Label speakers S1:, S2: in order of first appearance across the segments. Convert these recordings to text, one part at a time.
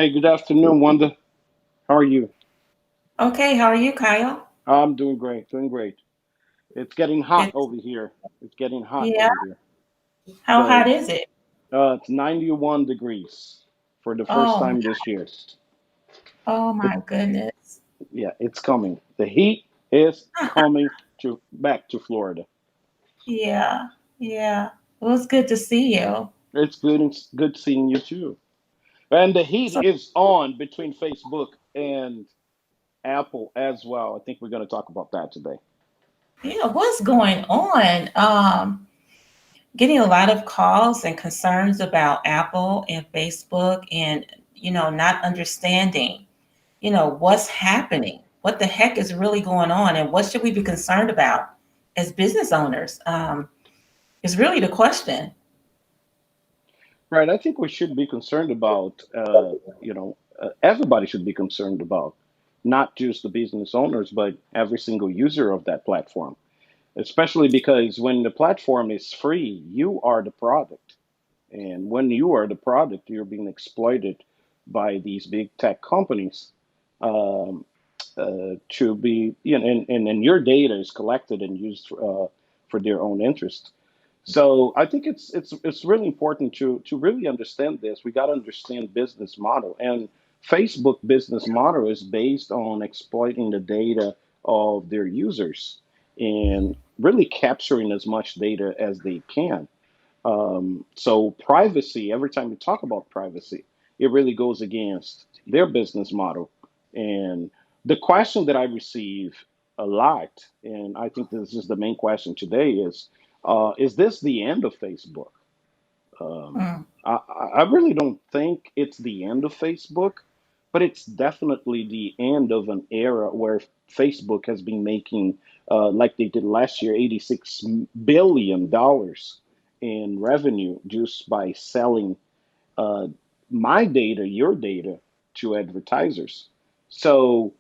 S1: Hey, good afternoon, Wanda. How are you?
S2: Okay, how are you, Kyle?
S1: I'm doing great, doing great. It's getting hot
S2: Good.
S1: over here. It's getting hot
S2: Yeah.
S1: over here.
S2: How
S1: So
S2: hot is it?
S1: it's 91 degrees for the first
S2: Oh,
S1: time this year.
S2: oh
S1: It,
S2: my goodness.
S1: yeah, it's coming. The heat is coming to back to Florida.
S2: Yeah, yeah. It was good to see you.
S1: It's good. It's good seeing you too. And the heat
S2: So,
S1: is on between Facebook and Apple as well. I think we're going to talk about that today.
S2: yeah, what's going on? Getting a lot of calls and concerns about Apple and Facebook and, not understanding, what's happening. What the heck is really going on and what should we be concerned about as business owners? Is really the question.
S1: Right. I think we should be concerned about, everybody should be concerned about, not just the business owners, but every single user of that platform. Especially because when the platform is free, you are the product. And when you are the product, you're being exploited by these big tech companies um, to be, and your data is collected and used for their own interest. So I think it's really important to really understand this. We got to understand business model, and Facebook business model is based on exploiting the data of their users and really capturing as much data as they can. So privacy, every time we talk about privacy, it really goes against their business model. And the question that I receive a lot, and I think this is the main question today, is this the end of Facebook? Um,
S2: Mm.
S1: I really don't think it's the end of Facebook, but it's definitely the end of an era where Facebook has been making, like they did last year, $86 billion in revenue just by selling uh, my data, your data, to advertisers. So,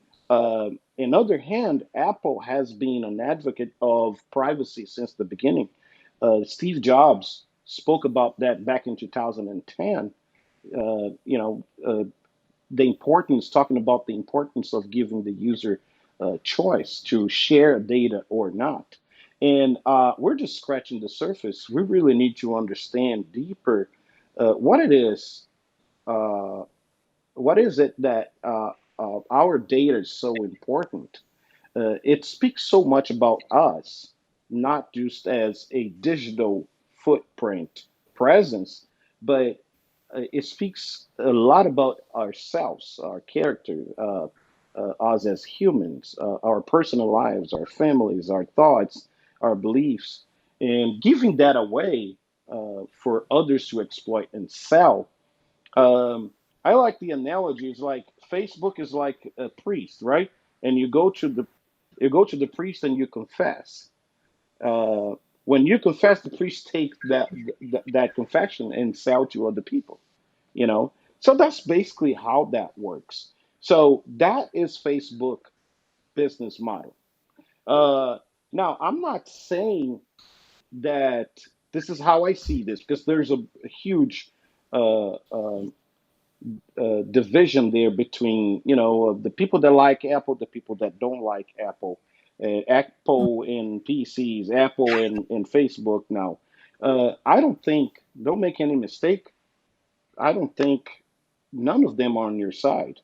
S1: in other hand, Apple has been an advocate of privacy since the beginning. Steve Jobs spoke about that back in 2010. The importance, talking about the importance of giving the user choice to share data or not. And we're just scratching the surface. We really need to understand deeper what it is. Uh, what is it that our data is so important? It speaks so much about us, not just as a digital footprint presence, but it speaks a lot about ourselves, our character, us as humans, our personal lives, our families, our thoughts, our beliefs, and giving that away for others to exploit and sell. um, I like the analogy. It's like Facebook is like a priest, right? And you go to the priest and you confess. Uh, when you confess, the priest take that confession and sell to other people. You know, so that's basically how that works. So that is Facebook business model. Uh, Now, I'm not saying that this is how I see this because there's a huge division there between the people that like Apple, the people that don't like Apple, Apple in PCs, Apple in Facebook. Now, I don't think, don't make any mistake. I don't think none of them are on your side.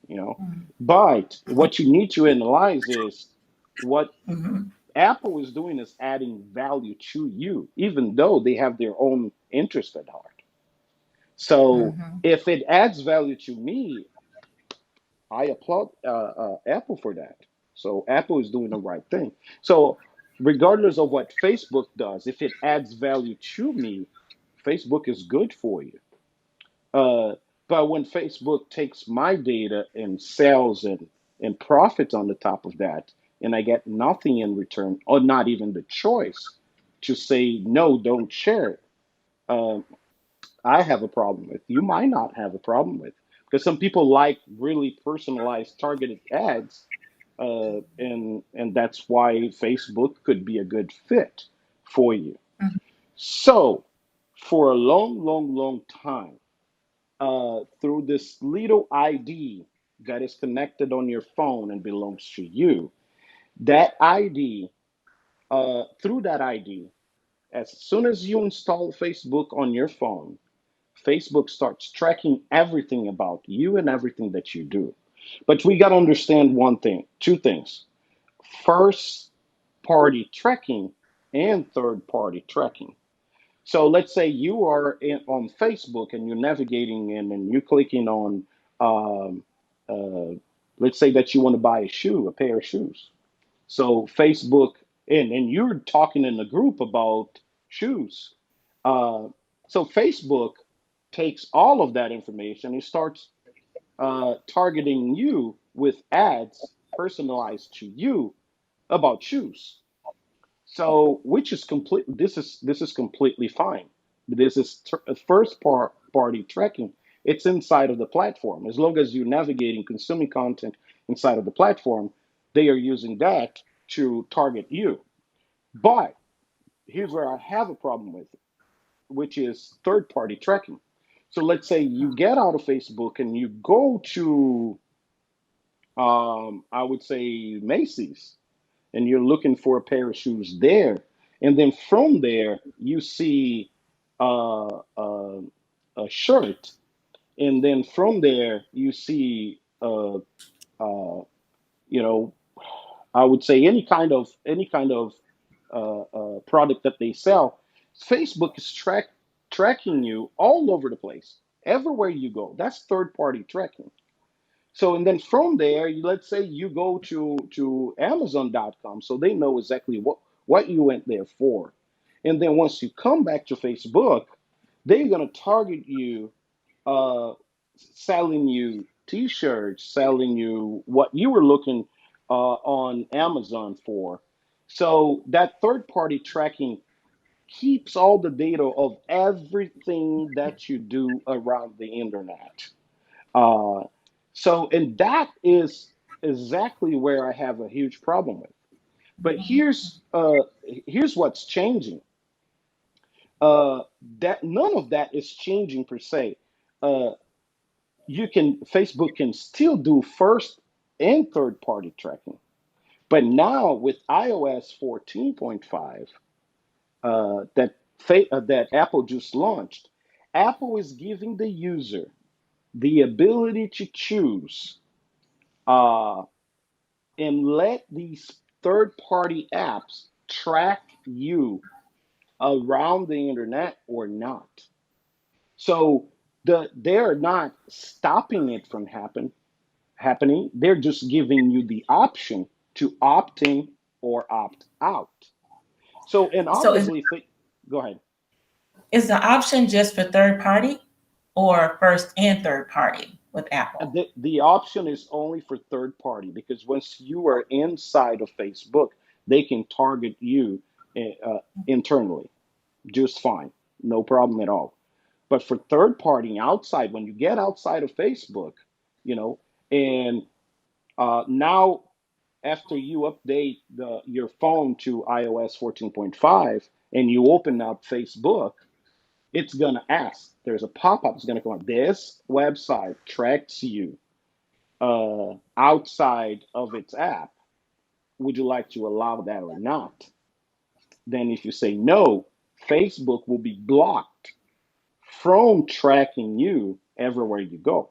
S1: You know, but what you need to analyze is what
S2: Mm-hmm.
S1: Apple is doing is adding value to you, even though they have their own interest at heart. So
S2: Mm-hmm.
S1: if it adds value to me, I applaud Apple for that. So Apple is doing the right thing. So regardless of what Facebook does, if it adds value to me, Facebook is good for you. Uh, but when Facebook takes my data and sells and profits on the top of that, and I get nothing in return, or not even the choice to say no, don't share it, um, I have a problem with. You might not have a problem with, because some people like really personalized, targeted ads, and that's why Facebook could be a good fit for you. So, for a long, long, long time, through this little ID that is connected on your phone and belongs to you. That ID, through that ID, as soon as you install Facebook on your phone, Facebook starts tracking everything about you and everything that you do. But we got to understand one thing, two things. First party tracking and third party tracking. So let's say you are on Facebook and you're navigating in and you're clicking on, um, uh, let's say that you want to buy a shoe, a pair of shoes. So Facebook, and you're talking in a group about shoes. Uh, so Facebook takes all of that information and starts targeting you with ads personalized to you about shoes. So, which is complete. This is completely fine. This is party tracking. It's inside of the platform. As long as you're navigating, consuming content inside of the platform, they are using that to target you. But here's where I have a problem with it, which is third party tracking. So let's say you get out of Facebook and you go to, I would say, Macy's, and you're looking for a pair of shoes there. And then from there, you see a shirt. And then from there, you see, you know, I would say any kind of product that they sell. Facebook is tracking you all over the place, everywhere you go. That's third party tracking. So, and then from there, let's say you go to Amazon.com, so they know exactly what you went there for. And then once you come back to Facebook, they're gonna target you, uh, selling you T-shirts, selling you what you were looking on Amazon for. So that third-party tracking keeps all the data of everything that you do around the internet. Uh, so, and that is exactly where I have a huge problem with. But here's what's changing. Uh, that none of that is changing per se. Uh, Facebook can still do first and third party tracking, but now with iOS 14.5 that Apple just launched, Apple is giving the user the ability to choose uh, and let these third party apps track you around the internet or not. So they're not stopping it from happening. They're just giving you the option to opt in or opt out. So, and
S2: So
S1: obviously, go ahead.
S2: is the option just for third party or first and third party with
S1: And
S2: Apple?
S1: the option is only for third party because once you are inside of Facebook, they can target you internally just fine, no problem at all. But for third party outside, when you get outside of Facebook, you know, and now after you update your phone to iOS 14.5 and you open up Facebook, it's going to ask, there's a pop up, it's going to come up. This website tracks you outside of its app. Would you like to allow that or not? Then, if you say no, Facebook will be blocked from tracking you everywhere you go.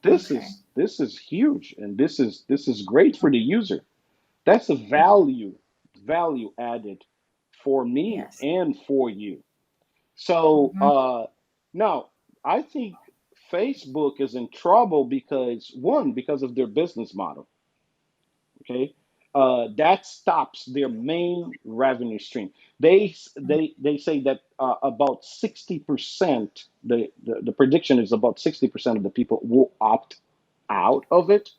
S2: Okay.
S1: This is huge, and this is great for the user. That's a value added for me
S2: Yes.
S1: and for you. So
S2: Hmm.
S1: now I think Facebook is in trouble because one, because of their business model. Okay, that stops their main revenue stream. They say that about 60%. The prediction is about 60% of the people will opt out of it.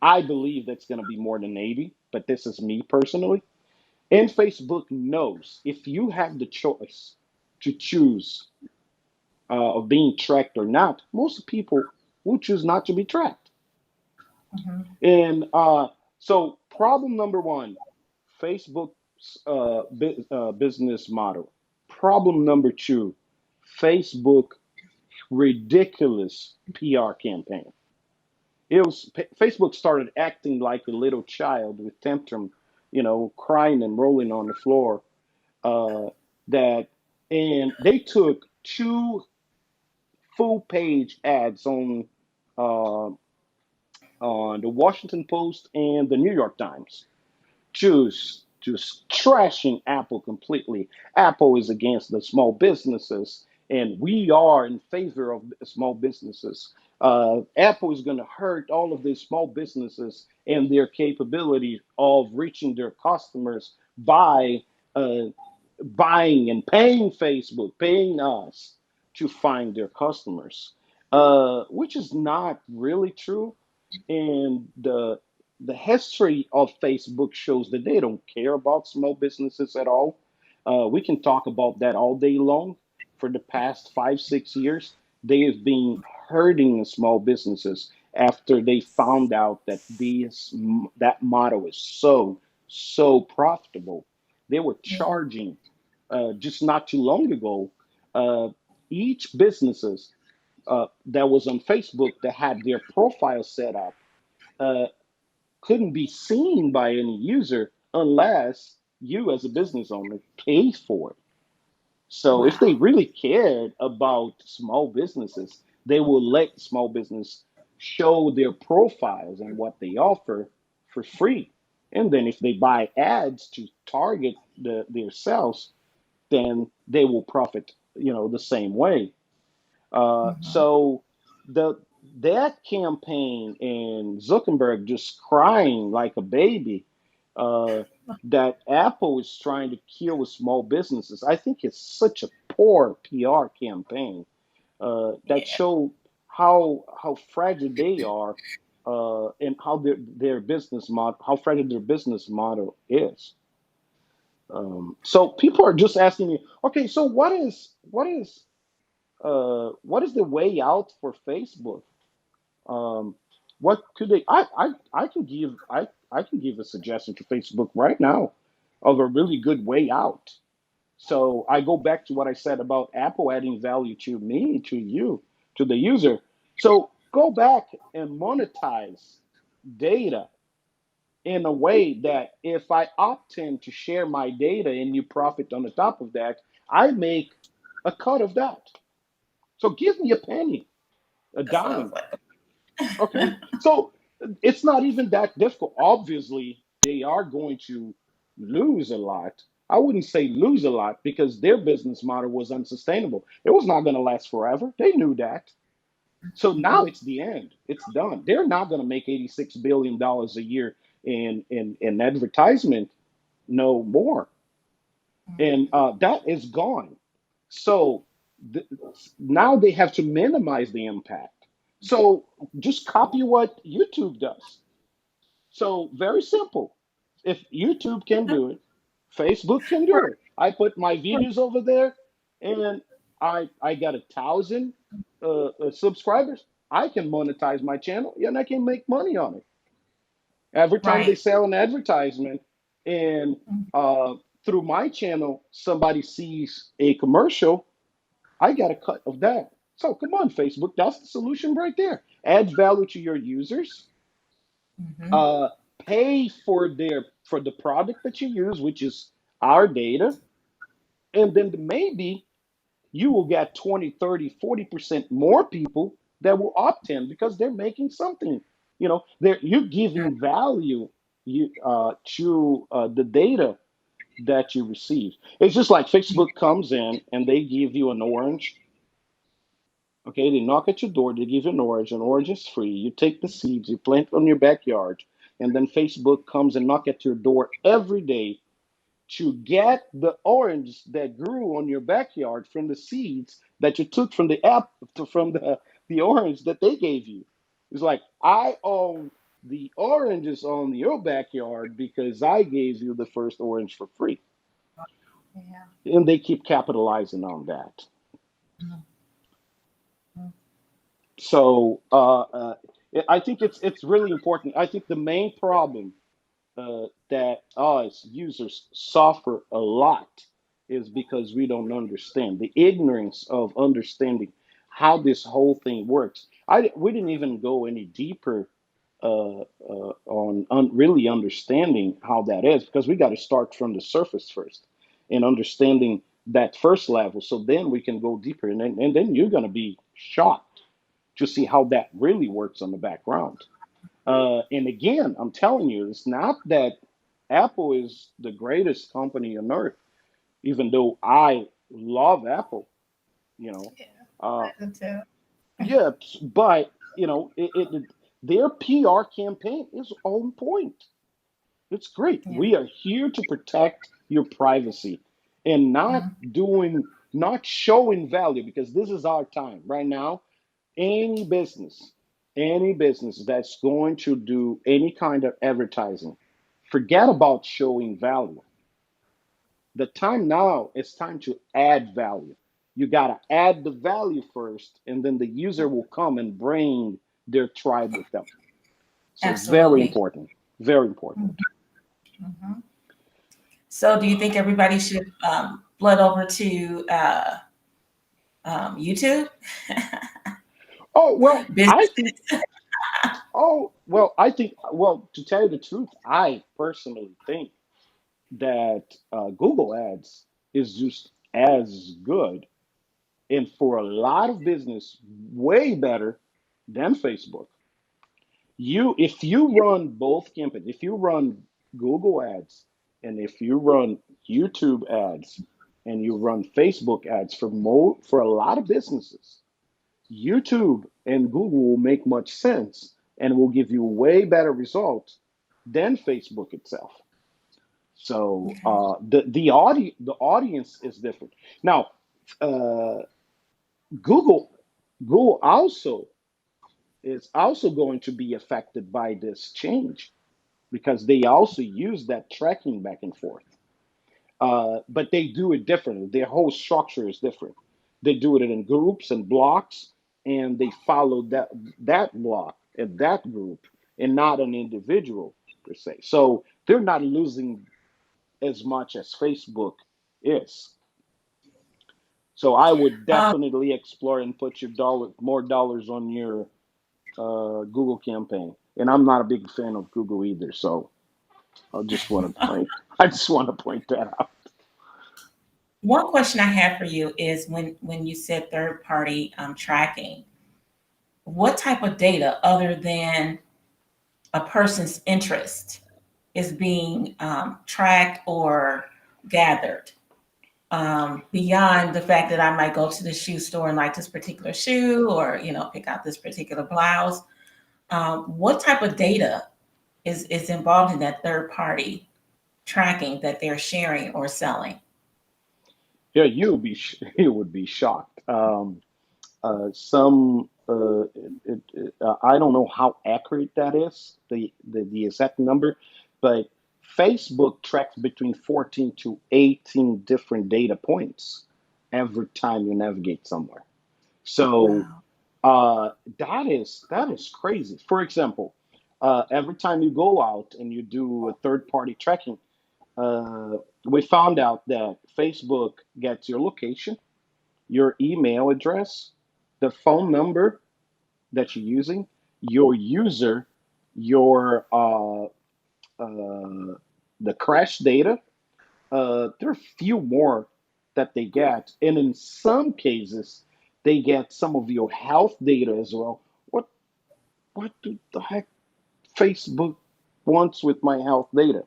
S1: I believe that's going to be more than 80, but this is me personally. And Facebook knows if you have the choice to choose of being tracked or not, most people will choose not to be tracked.
S2: Hmm.
S1: And so, problem number one, Facebook's business model. Problem number two, Facebook ridiculous PR campaign. Facebook started acting like a little child with tantrum, crying and rolling on the floor. Uh, that and they took two full page ads uh, on the Washington Post and the New York Times, just trashing Apple completely. Apple is against the small businesses, and we are in favor of small businesses. Apple is going to hurt all of these small businesses and their capability of reaching their customers by uh, buying and paying Facebook, paying us to find their customers, which is not really true. And the history of Facebook shows that they don't care about small businesses at all. We can talk about that all day long. For the past 5, 6 years, they have been hurting small businesses after they found out that that model is so profitable. They were
S2: Yeah.
S1: charging just not too long ago. Uh, each businesses that was on Facebook that had their profile set up uh, couldn't be seen by any user unless you, as a business owner, pay for it. So if they
S2: Wow.
S1: really cared about small businesses, they will let small business show their profiles and what they offer for free. And then if they buy ads to target their sales, then they will profit, the same way.
S2: Hmm.
S1: So the that campaign and Zuckerberg just crying like a baby uh, that Apple is trying to kill small businesses. I think it's such a poor PR campaign that
S2: Yeah.
S1: show how fragile they are and how their business model, how fragile their business model is. So people are just asking me, okay, so what is the way out for Facebook? Um, what could they? I can give a suggestion to Facebook right now of a really good way out. So I go back to what I said about Apple adding value to me, to you, to the user. So go back and monetize data in a way that if I opt in to share my data and you profit on the top of that, I make a cut of that. So give me a penny, a
S2: That sounds
S1: dime.
S2: like
S1: Okay. So it's not even that difficult. Obviously, they are going to lose a lot. I wouldn't say lose a lot because their business model was unsustainable. It was not going to last forever. They knew that. So now
S2: Mhm.
S1: it's the end. It's done. They're not going to make $86 billion a year in advertisement no more. And that is gone. So th- now they have to minimize the impact. So just copy what YouTube does. So very simple. If YouTube can do it, Facebook can do
S2: Right.
S1: it. I put my videos over there, and I got 1,000 subscribers. I can monetize my channel, and I can make money on it. Every time they
S2: Right.
S1: sell an advertisement, and
S2: Mhm.
S1: uh, through my channel, somebody sees a commercial, I got a cut of that. So come on, Facebook, that's the solution right there. Add value to your users,
S2: Mhm.
S1: uh, pay for the product that you use, which is our data, and then maybe you will get 20, 30, 40% more people that will opt in because they're making something. You're giving value to the data that you receive. It's just like Facebook comes in and they give you an orange. Okay, they knock at your door, they give you an orange. An orange is free. You take the seeds, you plant them in your backyard, and then Facebook comes and knock at your door every day to get the orange that grew on your backyard from the seeds that you took from the app from the orange that they gave you. It's like I own the oranges on your backyard because I gave you the first orange for free.
S2: Yeah.
S1: And they keep capitalizing on that.
S2: Mhm.
S1: So I think it's really important. I think the main problem that us users suffer a lot is because we don't understand the ignorance of understanding how this whole thing works. We didn't even go any deeper on really understanding how that is, because we got to start from the surface first and understanding that first level, so then we can go deeper, and then you're going to be shocked to see how that really works on the background. And again, I'm telling you, it's not that Apple is the greatest company on earth, even though I love Apple, you know.
S2: Yeah,
S1: Uh,
S2: I do too.
S1: yeah, but their PR campaign is on point. It's great.
S2: Yeah.
S1: We are here to protect your privacy and
S2: Mhm.
S1: not showing value, because this is our time right now. Any business, any business that's going to do any kind of advertising, forget about showing value. The time now is time to add value. You got to add the value first, and then the user will come and bring their tribe with them. So very
S2: Absolutely.
S1: important, very important.
S2: Mhm. So, do you think everybody should flood over to YouTube?
S1: Oh well, I
S2: Business.
S1: think. Oh well, I think. Well, to tell you the truth, I personally think that Google Ads is just as good, and for a lot of business, way better than Facebook. If you run both campaigns, if you run Google Ads and if you run YouTube ads and you run Facebook ads for a lot of businesses, YouTube and Google will make much sense and will give you way better results than Facebook itself. So
S2: Okay.
S1: the audience is different. Now, uh, Google Google also going to be affected by this change, because they also use that tracking back and forth. But they do it differently. Their whole structure is different. They do it in groups and blocks, and they follow that block and that group, and not an individual per se. So they're not losing as much as Facebook is. So I would
S2: Um,
S1: definitely explore and put more dollars on your Google campaign. And I'm not a big fan of Google either, so I just want to point. I just want to point that out.
S2: One question I have for you is when you said third party tracking, what type of data other than a person's interest is being tracked or gathered, beyond the fact that I might go to the shoe store and like this particular shoe, or pick out this particular blouse. What type of data is involved in that third party tracking that they're sharing or selling?
S1: Yeah, you would be shocked. Some I don't know how accurate that is, the exact number, but Facebook tracks between 14 to 18 different data points every time you navigate somewhere. So
S2: Wow.
S1: that is crazy. For example, every time you go out and you do a third party tracking, we found out that Facebook gets your location, your email address, the phone number that you're using, your user, your the crash data. There are a few more that they get, and in some cases, they get some of your health data as well. What what the heck Facebook wants with my health data?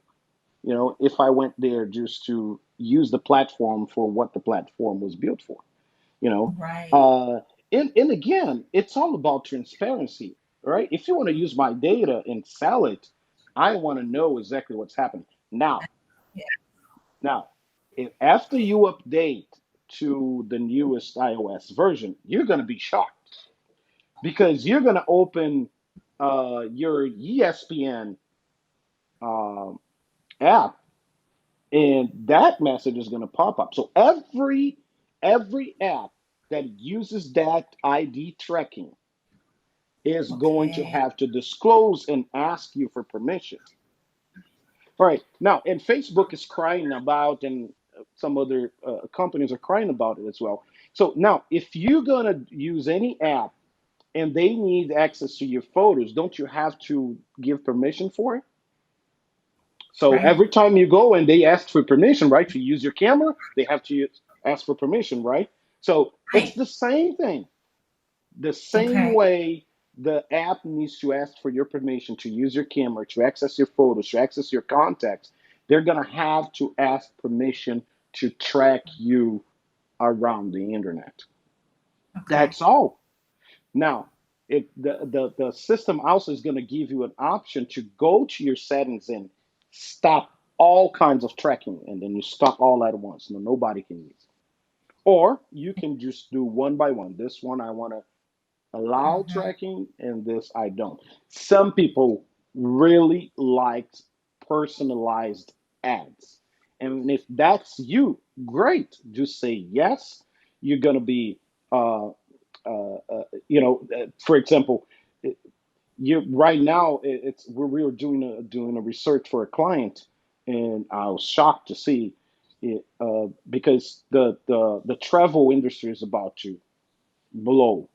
S1: If I went there just to use the platform for what the platform was built for, you know.
S2: Right.
S1: Uh, and again, it's all about transparency, right? If you want to use my data and sell it, I want to know exactly what's happening.
S2: Yeah.
S1: Now, after you update to the newest iOS version, you're going to be shocked, because you're going to open your ESPN um app, and that message is going to pop up. So every app that uses that ID tracking is going to
S2: Okay.
S1: have to disclose and ask you for permission. All right now, and Facebook is crying about and some other companies are crying about it as well. So now, if you're gonna use any app and they need access to your photos, don't you have to give permission for it? So
S2: Right.
S1: every time you go and they ask for permission, right, to use your camera, they have to ask for permission, right? So it's
S2: Right.
S1: the same thing. The same
S2: Okay.
S1: way the app needs to ask for your permission to use your camera, to access your photos, to access your contacts, they're going to have to ask permission to track you around the internet.
S2: Okay.
S1: That's all. Now, the system also is going to give you an option to go to your settings and stop all kinds of tracking, and then you stop all at once. No, nobody can use it. Or you can just do one by one. This one I want to allow
S2: Hmm.
S1: tracking, and this I don't. Some people really like personalized ads. And if that's you, great. Just say yes. You're going to be, for example, you right now it's we were doing a research for a client, and I was shocked to see it because the travel industry is about to blow,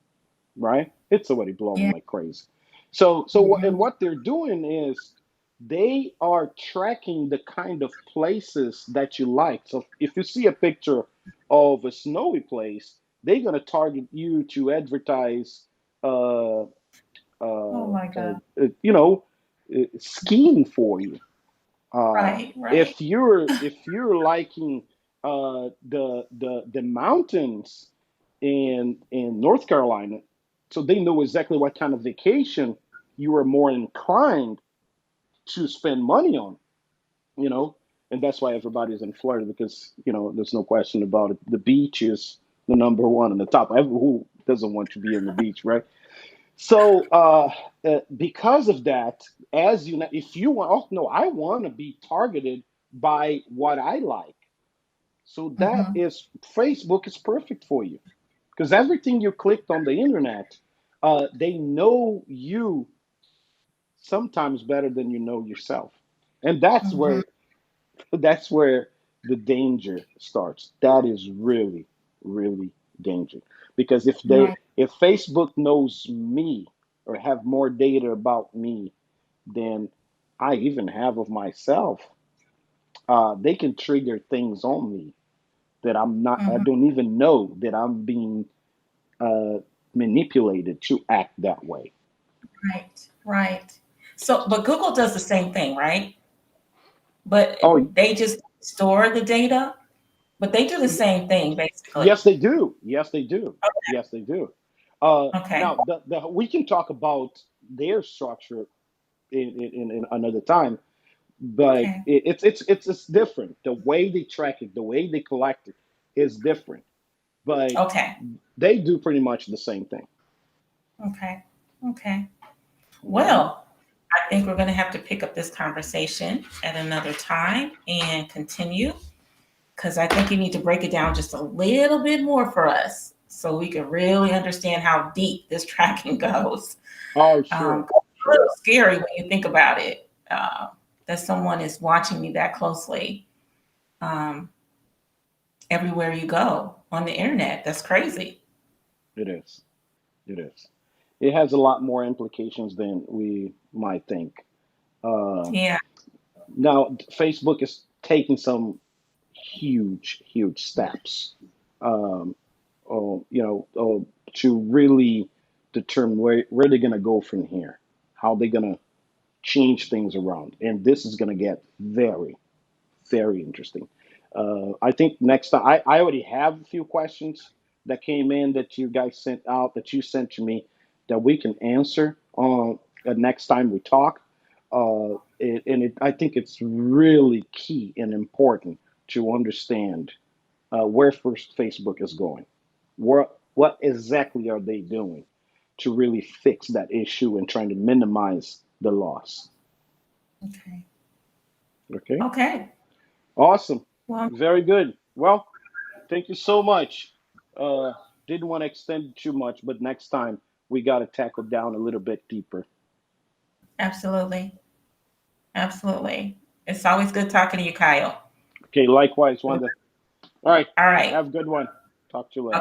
S1: right? It's already blowing
S2: Yeah.
S1: like crazy. So and
S2: Hmm.
S1: what they're doing is they are tracking the kind of places that you like. So if you see a picture of a snowy place, they're going to target you to advertise, uh,
S2: Oh my God.
S1: you know, skiing for you.
S2: Right. Right.
S1: If you're liking the mountains in North Carolina, so they know exactly what kind of vacation you are more inclined to spend money on, you know, and that's why everybody's in Florida because there's no question about it. The beach is the number one on the top. Who doesn't want to be on the beach, right? So because of that, if you want, oh no, I want to be targeted by what I like. So that
S2: Hmm.
S1: is Facebook is perfect for you because everything you clicked on the internet, they know you sometimes better than you know yourself, and that's
S2: Hmm.
S1: where the danger starts. That is really, really danger. Because
S2: Right.
S1: if Facebook knows me or have more data about me than I even have of myself, they can trigger things on me that I
S2: Hmm.
S1: don't even know that I'm being uh, manipulated to act that way.
S2: Right. Right. So, but Google does the same thing, right? But
S1: Oh,
S2: they just store the data, but they do the same thing basically.
S1: yes, they do. Yes, they do. Yes, they do.
S2: Okay.
S1: Now, we can talk about their structure in another time, but
S2: Okay.
S1: it's different. The way they track it, the way they collect it, is different. But
S2: Okay.
S1: they do pretty much the same thing.
S2: Okay. Okay.
S1: All right.
S2: Well, I think we're going to have to pick up this conversation at another time and continue because I think you need to break it down just a little bit more for us so we can really understand how deep this tracking goes.
S1: Oh, sure,
S2: It's a
S1: sure.
S2: little scary when you think about it, that someone is watching you that closely um, everywhere you go on the internet. That's crazy.
S1: It is. It is. It has a lot more implications than we might think. Uh,
S2: Yeah.
S1: Now, Facebook is taking some huge, huge steps, um, to really determine where they're going to go from here, how they're going to change things around. And this is going to get very, very interesting. I think next time, I already have a few questions that came in that you guys sent out, that you sent to me, that we can answer on next time we talk. I think it's really key and important to understand where first Facebook is going. What exactly are they doing to really fix that issue and trying to minimize the loss?
S2: Okay.
S1: Okay,
S2: Okay.
S1: awesome,
S2: Well,
S1: very good. Well, thank you so much. Uh, didn't want to extend it too much, but next time we got to tackle down a little bit deeper.
S2: absolutely. Absolutely. It's always good talking to you, Kyle.
S1: Okay, likewise, Wanda. All right.
S2: All right.
S1: Have a good one. Talk to you later.